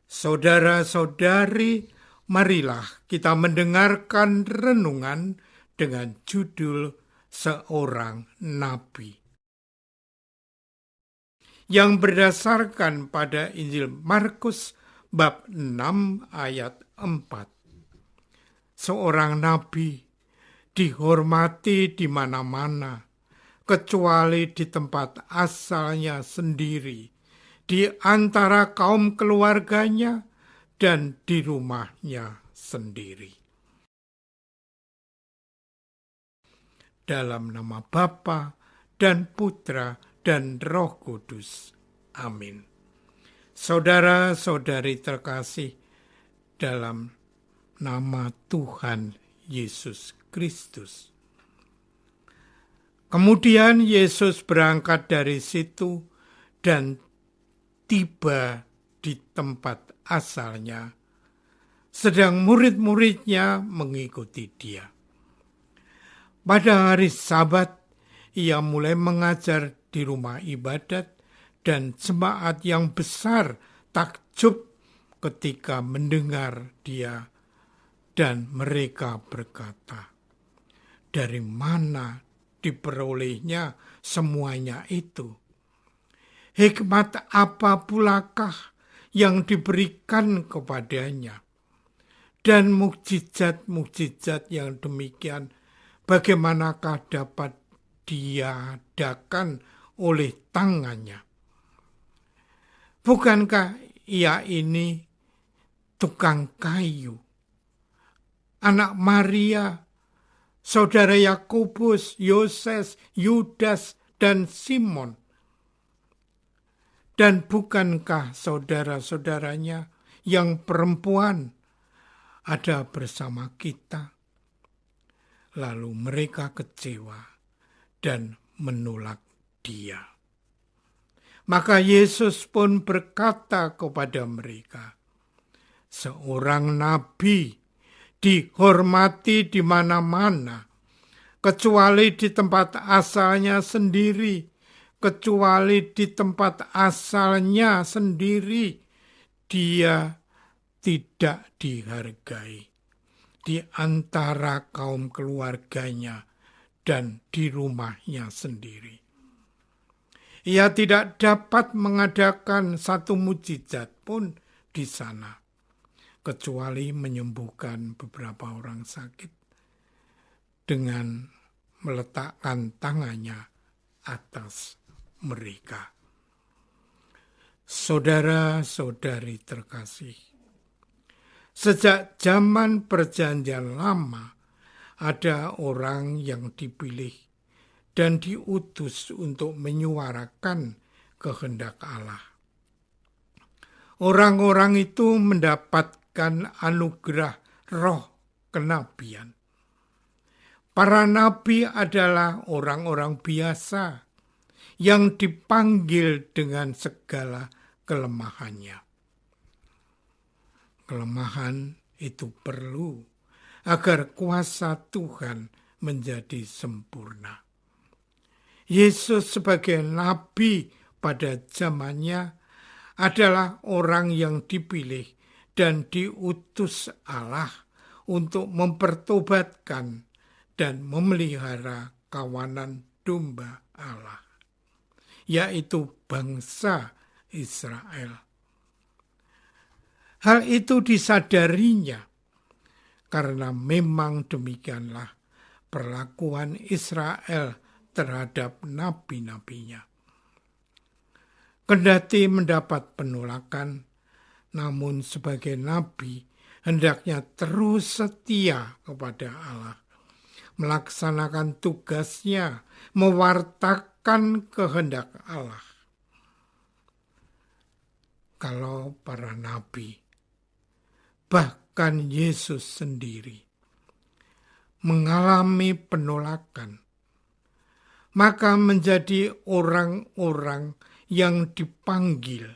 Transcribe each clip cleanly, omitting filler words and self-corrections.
Saudara-saudari, marilah kita mendengarkan renungan dengan judul Seorang Nabi, yang berdasarkan pada Injil Markus bab 6 ayat 4. Seorang nabi dihormati di mana-mana, kecuali di tempat asalnya sendiri, di antara kaum keluarganya dan di rumahnya sendiri. Dalam nama Bapa dan Putra dan Roh Kudus. Amin. Saudara-saudari terkasih, dalam nama Tuhan Yesus Kristus. Kemudian Yesus berangkat dari situ dan tiba di tempat asalnya, sedang murid-muridnya mengikuti dia. Pada hari Sabat, ia mulai mengajar di rumah ibadat, dan jemaat yang besar takjub ketika mendengar dia, dan mereka berkata, "Dari mana diperolehnya semuanya itu? Hikmat apa pulakah yang diberikan kepadanya? Dan mukjizat-mukjizat yang demikian, bagaimanakah dapat diadakan oleh tangannya? Bukankah ia ini tukang kayu, anak Maria, saudara Yakobus, Yoses, Yudas, dan Simon? Dan bukankah saudara-saudaranya yang perempuan ada bersama kita?" Lalu mereka kecewa dan menolak dia. Maka Yesus pun berkata kepada mereka, "Seorang nabi dihormati di mana-mana, kecuali di tempat asalnya sendiri, dia tidak dihargai di antara kaum keluarganya dan di rumahnya sendiri. Ia tidak dapat mengadakan satu mukjizat pun di sana, kecuali menyembuhkan beberapa orang sakit dengan meletakkan tangannya atas mereka." Saudara-saudari terkasih, sejak zaman Perjanjian Lama, ada orang yang dipilih dan diutus untuk menyuarakan kehendak Allah. Orang-orang itu mendapatkan anugerah roh kenabian. Para nabi adalah orang-orang biasa yang dipanggil dengan segala kelemahannya. Kelemahan itu perlu agar kuasa Tuhan menjadi sempurna. Yesus sebagai nabi pada zamannya adalah orang yang dipilih dan diutus Allah untuk mempertobatkan dan memelihara kawanan domba Allah, yaitu bangsa Israel. Hal itu disadarinya karena memang demikianlah perlakuan Israel terhadap nabi-nabinya. Kendati mendapat penolakan, namun sebagai nabi hendaknya terus setia kepada Allah, melaksanakan tugasnya, mewartakan kehendak Allah. Kalau para nabi, bahkan Yesus sendiri, mengalami penolakan, maka menjadi orang-orang yang dipanggil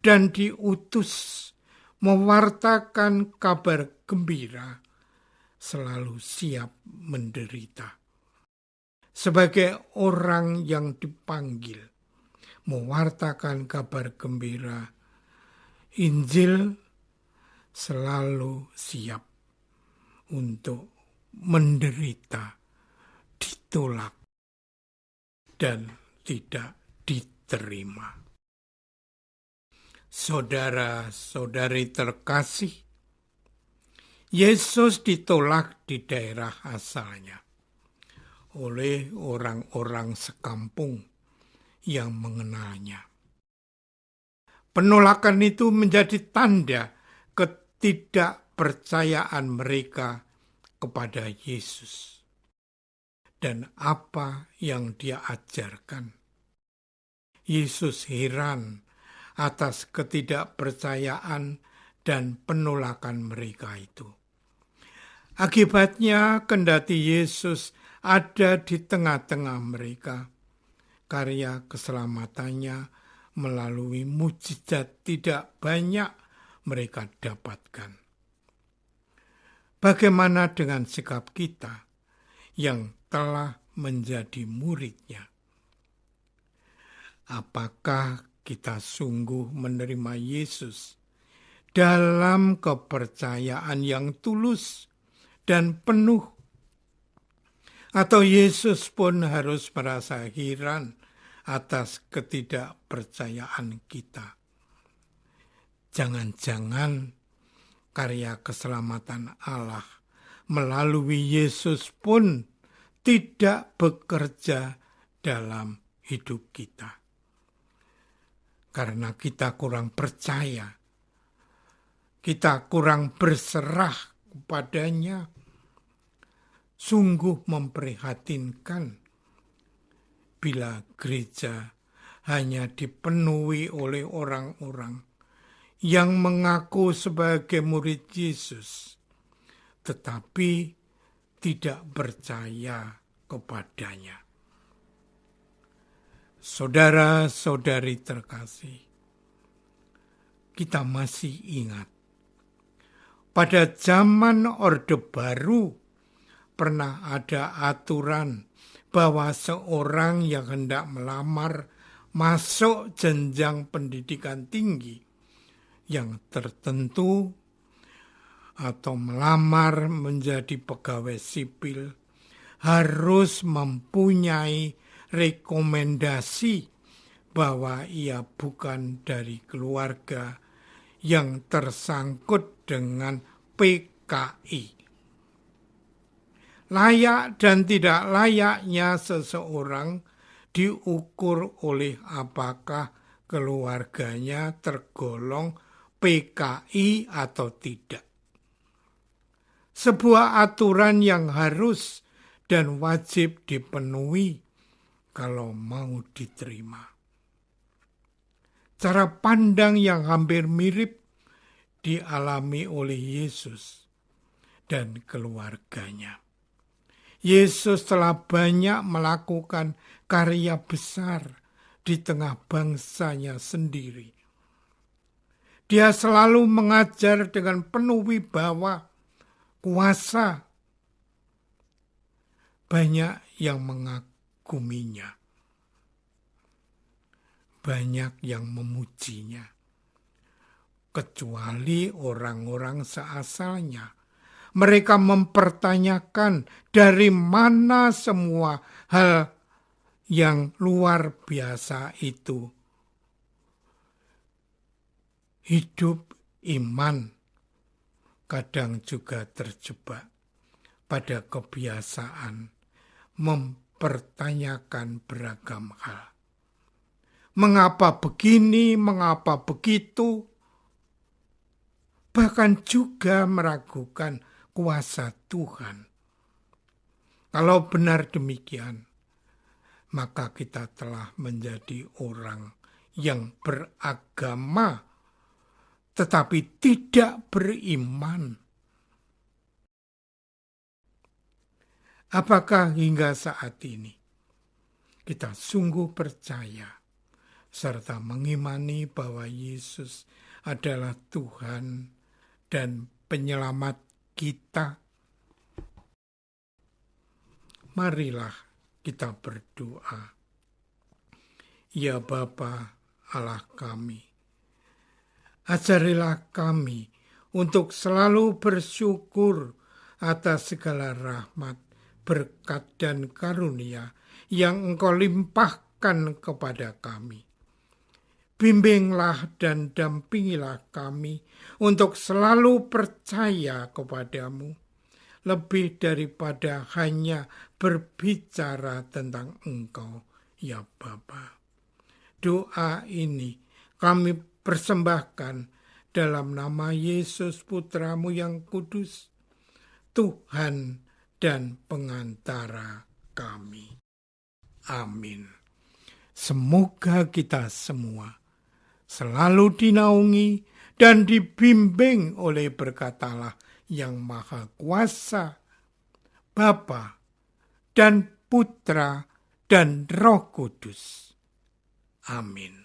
dan diutus mewartakan kabar gembira, selalu siap menderita. Sebagai orang yang dipanggil mewartakan kabar gembira, Injil selalu siap untuk menderita, ditolak, dan tidak diterima. Saudara-saudari terkasih, Yesus ditolak di daerah asalnya oleh orang-orang sekampung yang mengenalnya. Penolakan itu menjadi tanda ketidakpercayaan mereka kepada Yesus dan apa yang Dia ajarkan. Yesus heran atas ketidakpercayaan dan penolakan mereka itu. Akibatnya, kendati Yesus ada di tengah-tengah mereka, karya keselamatannya melalui mujizat tidak banyak mereka dapatkan. Bagaimana dengan sikap kita yang telah menjadi murid-Nya? Apakah kita sungguh menerima Yesus dalam kepercayaan yang tulus dan penuh? Atau Yesus pun harus merasa heran atas ketidakpercayaan kita? Jangan-jangan karya keselamatan Allah melalui Yesus pun tidak bekerja dalam hidup kita. Karena kita kurang percaya, kita kurang berserah kepadanya. Sungguh memprihatinkan bila gereja hanya dipenuhi oleh orang-orang yang mengaku sebagai murid Yesus, tetapi tidak percaya kepadanya. Saudara-saudari terkasih, kita masih ingat, pada zaman Orde Baru pernah ada aturan bahwa seorang yang hendak melamar masuk jenjang pendidikan tinggi yang tertentu atau melamar menjadi pegawai sipil harus mempunyai rekomendasi bahwa ia bukan dari keluarga yang tersangkut dengan PKI. Layak dan tidak layaknya seseorang diukur oleh apakah keluarganya tergolong PKI atau tidak. Sebuah aturan yang harus dan wajib dipenuhi kalau mau diterima. Cara pandang yang hampir mirip dialami oleh Yesus dan keluarganya. Yesus telah banyak melakukan karya besar di tengah bangsanya sendiri. Dia selalu mengajar dengan penuh wibawa, kuasa. Banyak yang mengaguminya. Banyak yang memujinya. Kecuali orang-orang seasalnya. Mereka mempertanyakan dari mana semua hal yang luar biasa itu. Hidup iman kadang juga terjebak pada kebiasaan mempertanyakan beragam hal. Mengapa begini, mengapa begitu? Bahkan juga meragukan kuasa Tuhan. Kalau benar demikian, maka kita telah menjadi orang yang beragama tetapi tidak beriman. Apakah hingga saat ini kita sungguh percaya serta mengimani bahwa Yesus adalah Tuhan dan penyelamat kita? Marilah kita berdoa. Ya Bapa Allah kami, ajarilah kami untuk selalu bersyukur atas segala rahmat, berkat dan karunia yang Engkau limpahkan kepada kami. Bimbinglah dan dampingilah kami untuk selalu percaya kepadamu, lebih daripada hanya berbicara tentang Engkau, ya Bapa. Doa ini kami persembahkan dalam nama Yesus Putramu yang kudus, Tuhan dan pengantara kami. Amin. Semoga kita semua selalu dinaungi dan dibimbing oleh berkat Allah yang Maha Kuasa, Bapa dan Putra dan Roh Kudus. Amin.